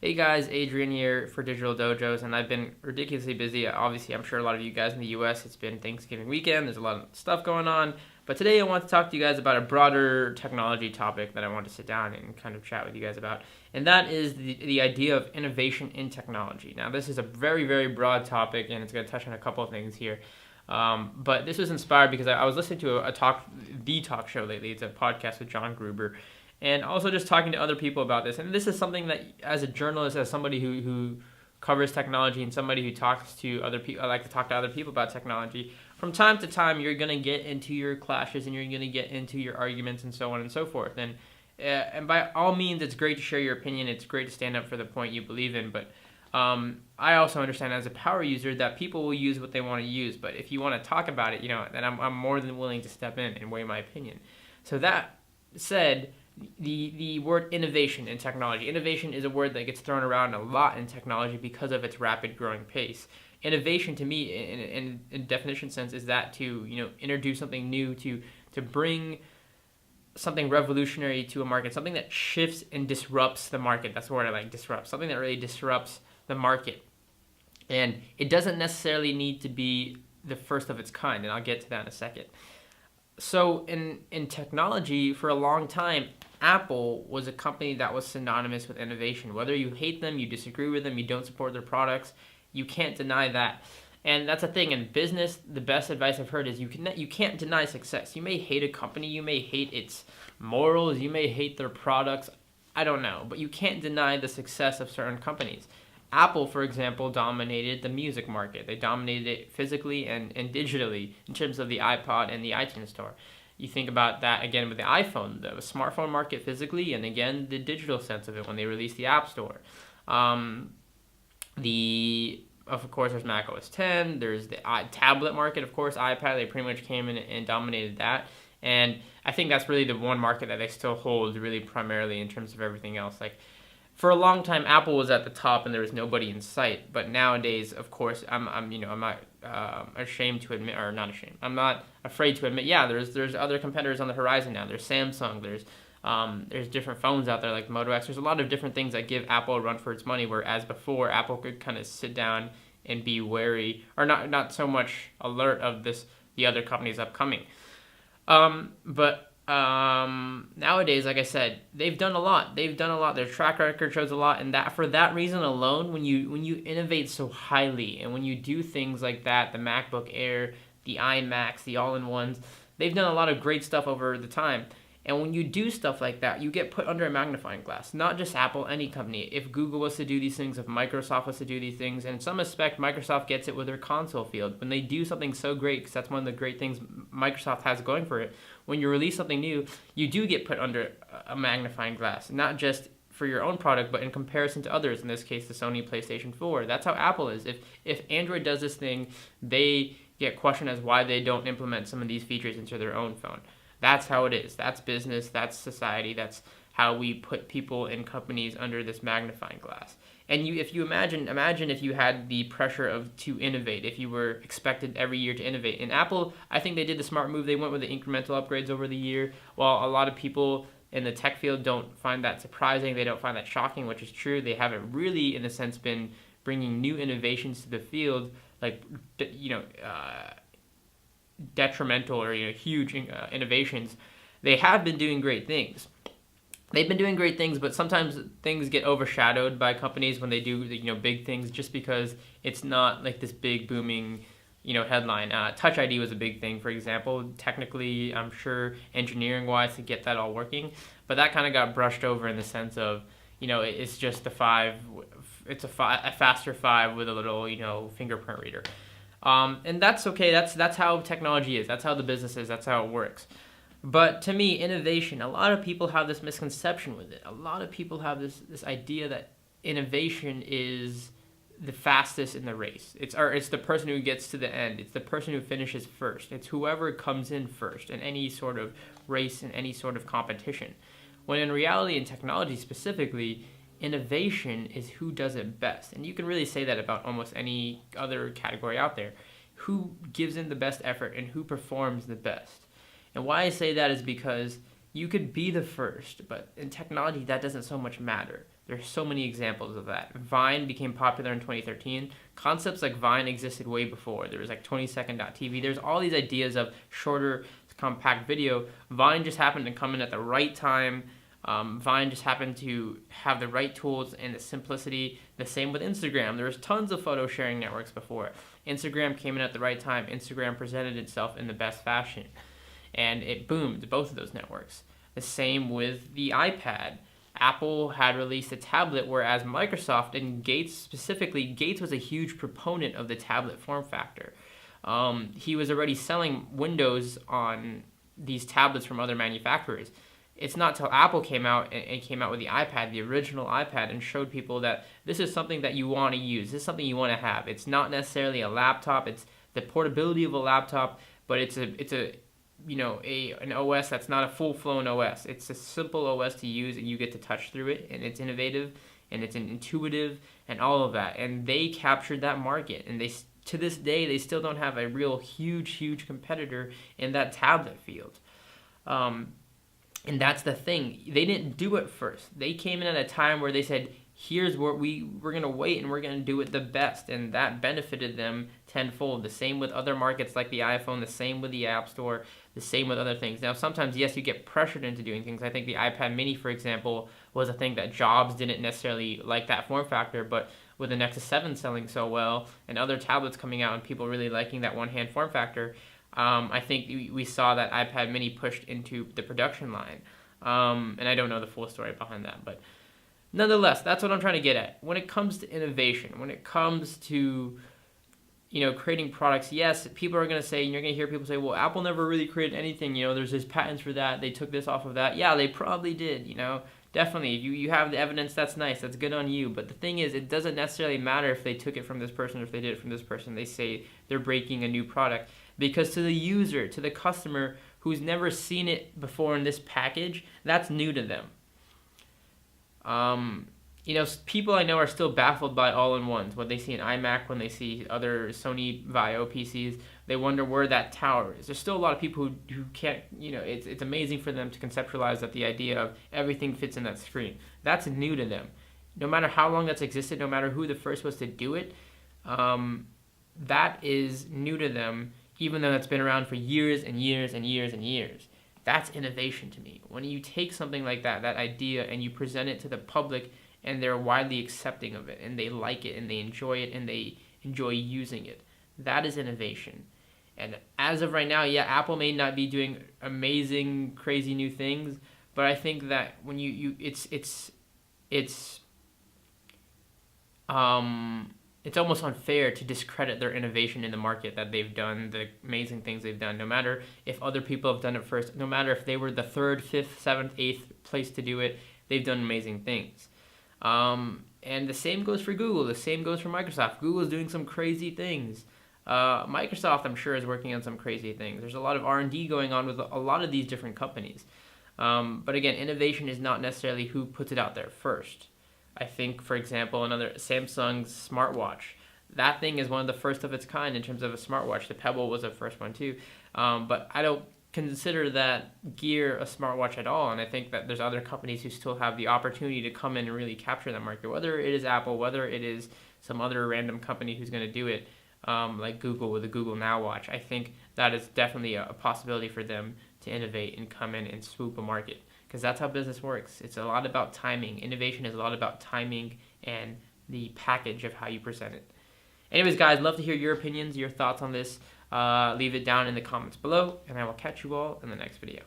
Hey guys, Adrian here for Digital Dojos, and I've been ridiculously busy. Obviously, I'm sure a lot of you guys in the US, it's been Thanksgiving weekend, there's a lot of stuff going on. But today I want to talk to you guys about a broader technology topic that I want to sit down and kind of chat with you guys about. And that is the idea of innovation in technology. Now, this is a very, very broad topic, and it's going to touch on a couple of things here. But this was inspired because I was listening to the talk show lately. It's a podcast with John Gruber, and also just talking to other people about this. And this is something that, as a journalist, as somebody who covers technology and somebody who talks to other people, I like to talk to other people about technology. From time to time, you're going to get into your clashes and you're going to get into your arguments and so on and so forth. And by all means, it's great to share your opinion. It's great to stand up for the point you believe in. But I also understand as a power user that people will use what they want to use. But if you want to talk about it, then I'm more than willing to step in and weigh my opinion. So that said, the word innovation in technology. Innovation is a word that gets thrown around a lot in technology because of its rapid growing pace. Innovation, to me, in definition sense, is that to introduce something new, to bring something revolutionary to a market, something that shifts and disrupts the market. That's the word I like, disrupt. Something that really disrupts the market. And it doesn't necessarily need to be the first of its kind, and I'll get to that in a second. So in technology, for a long time, Apple was a company that was synonymous with innovation. Whether you hate them, you disagree with them, you don't support their products, you can't deny that. And that's a thing in business. The best advice I've heard is you can't deny success. You may hate a company, you may hate its morals, you may hate their products, I don't know, but you can't deny the success of certain companies. Apple, for example, dominated the music market. They dominated it physically and digitally in terms of the iPod and the iTunes Store. You think about that again with the iPhone, the smartphone market physically, and again the digital sense of it when they released the App Store. Of course, there's Mac OS 10. There's the tablet market, of course, iPad. They pretty much came in and dominated that. And I think that's really the one market that they still hold really primarily in terms of everything else. Like, for a long time, Apple was at the top and there was nobody in sight. But nowadays, of course, I'm not ashamed to admit, or not ashamed. I'm not afraid to admit. Yeah, there's other competitors on the horizon now. There's Samsung. There's different phones out there like Moto X. There's a lot of different things that give Apple a run for its money. Whereas before, Apple could kind of sit down and be wary, or not so much alert of the other companies upcoming. But nowadays, like I said, they've done a lot. Their track record shows a lot, and that for that reason alone, when you innovate so highly, and when you do things like that, the MacBook Air, the iMacs, the all-in-ones, they've done a lot of great stuff over the time. And when you do stuff like that, you get put under a magnifying glass. Not just Apple, any company. If Google was to do these things, if Microsoft was to do these things, and in some respect, Microsoft gets it with their console field. When they do something so great, because that's one of the great things Microsoft has going for it, when you release something new, you do get put under a magnifying glass. Not just for your own product, but in comparison to others, in this case, the Sony PlayStation 4. That's how Apple is. If Android does this thing, they get questioned as why they don't implement some of these features into their own phone. That's how it is. That's business. That's society. That's how we put people and companies under this magnifying glass. And if you imagine if you had the pressure to innovate, if you were expected every year to innovate. In Apple, I think they did the smart move. They went with the incremental upgrades over the year. While a lot of people in the tech field don't find that surprising, they don't find that shocking, which is true. They haven't really, in a sense, been bringing new innovations to the field, like detrimental or huge innovations. They have been doing great things. They've been doing great things, but sometimes things get overshadowed by companies when they do big things, just because it's not like this big booming headline. Touch ID was a big thing, for example. Technically, I'm sure engineering wise to get that all working, but that kind of got brushed over in the sense of it's just it's a faster 5 with a little fingerprint reader. And that's okay. That's how technology is. That's how the business is. That's how it works. But to me, innovation, a lot of people have this misconception with it. A lot of people have this idea that innovation is the fastest in the race. It's the person who gets to the end. It's the person who finishes first. It's whoever comes in first in any sort of race, in any sort of competition. When in reality, in technology specifically, innovation is who does it best. And you can really say that about almost any other category out there. Who gives in the best effort and who performs the best. And why I say that is because you could be the first, but in technology that doesn't so much matter. There's so many examples of that. Vine became popular in 2013. Concepts like Vine existed way before. There was like 20second.tv. There's all these ideas of shorter, compact video. Vine just happened to come in at the right time. Vine just happened to have the right tools and the simplicity. The same with Instagram. There was tons of photo sharing networks before. Instagram came in at the right time. Instagram presented itself in the best fashion, and it boomed, both of those networks. The same with the iPad. Apple had released a tablet, whereas Microsoft, and Gates specifically, Gates was a huge proponent of the tablet form factor. He was already selling Windows on these tablets from other manufacturers. It's not till Apple came out and came out with the iPad, the original iPad, and showed people that this is something that you want to use. This is something you want to have. It's not necessarily a laptop. It's the portability of a laptop, but it's an OS that's not a full-blown OS. It's a simple OS to use, and you get to touch through it, and it's innovative, and it's intuitive, and all of that. And they captured that market, and they, to this day, they still don't have a real huge competitor in that tablet field. And that's the thing. They didn't do it first. They came in at a time where they said, here's what we're going to wait, and we're going to do it the best. And that benefited them tenfold. The same with other markets like the iPhone, the same with the App Store, the same with other things. Now, sometimes, yes, you get pressured into doing things. I think the iPad mini, for example, was a thing that Jobs didn't necessarily like that form factor, but with the Nexus 7 selling so well and other tablets coming out and people really liking that one-hand form factor, I think we saw that iPad mini pushed into the production line. And I don't know the full story behind that, but nonetheless, that's what I'm trying to get at. When it comes to innovation, when it comes to creating products, yes, people are going to say, and you're going to hear people say, well, Apple never really created anything. There's these patents for that. They took this off of that. Yeah, they probably did, Definitely, you have the evidence, that's nice, that's good on you. But the thing is, it doesn't necessarily matter if they took it from this person or if they did it from this person. They say they're breaking a new product. Because to the user, to the customer who's never seen it before in this package, that's new to them. People I know are still baffled by all-in-ones. When they see an iMac, when they see other Sony Vaio PCs, they wonder where that tower is. There's still a lot of people who can't, it's amazing for them to conceptualize that the idea of everything fits in that screen. That's new to them. No matter how long that's existed, no matter who the first was to do it, that is new to them, even though that's been around for years and years and years and years. That's innovation to me. When you take something like that idea, and you present it to the public, and they're widely accepting of it, and they like it, and they enjoy it, and they enjoy using it. That is innovation. And as of right now, yeah, Apple may not be doing amazing, crazy new things, but I think that when it's almost unfair to discredit their innovation in the market that they've done, the amazing things they've done, no matter if other people have done it first, no matter if they were the 3rd, 5th, 7th, 8th place to do it, they've done amazing things. And the same goes for Google. The same goes for Microsoft. Google is doing some crazy things. Microsoft, I'm sure, is working on some crazy things. There's a lot of R&D going on with a lot of these different companies. But again, innovation is not necessarily who puts it out there first. I think, for example, another Samsung's smartwatch. That thing is one of the first of its kind in terms of a smartwatch. The Pebble was the first one too. But I don't consider that gear a smartwatch at all, and I think that there's other companies who still have the opportunity to come in and really capture that market, whether it is Apple, whether it is some other random company who's going to do it, like Google with the Google Now Watch. I think that is definitely a possibility for them to innovate and come in and swoop a market, because that's how business works. It's a lot about timing. Innovation is a lot about timing and the package of how you present it. Anyways, guys, love to hear your opinions, your thoughts on this. Leave it down in the comments below, and I will catch you all in the next video.